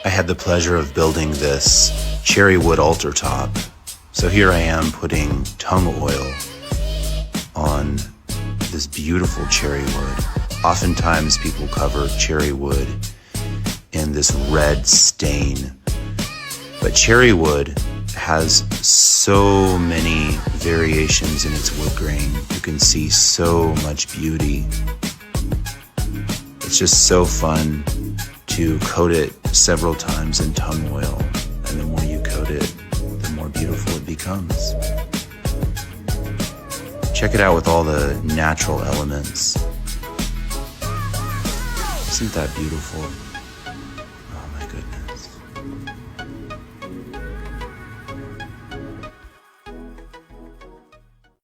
I had the pleasure of building this Cherrywood altar top. So here I am putting tung oil on this beautiful cherrywood. Oftentimes people cover cherrywood in this red stain, but cherrywood has so many variations in its wood grain. You can see so much beauty. It's just so fun to coat it several times in tung oil, and the more you coat it, the more beautiful it becomes. Check it out with all the natural elements. Isn't that beautiful?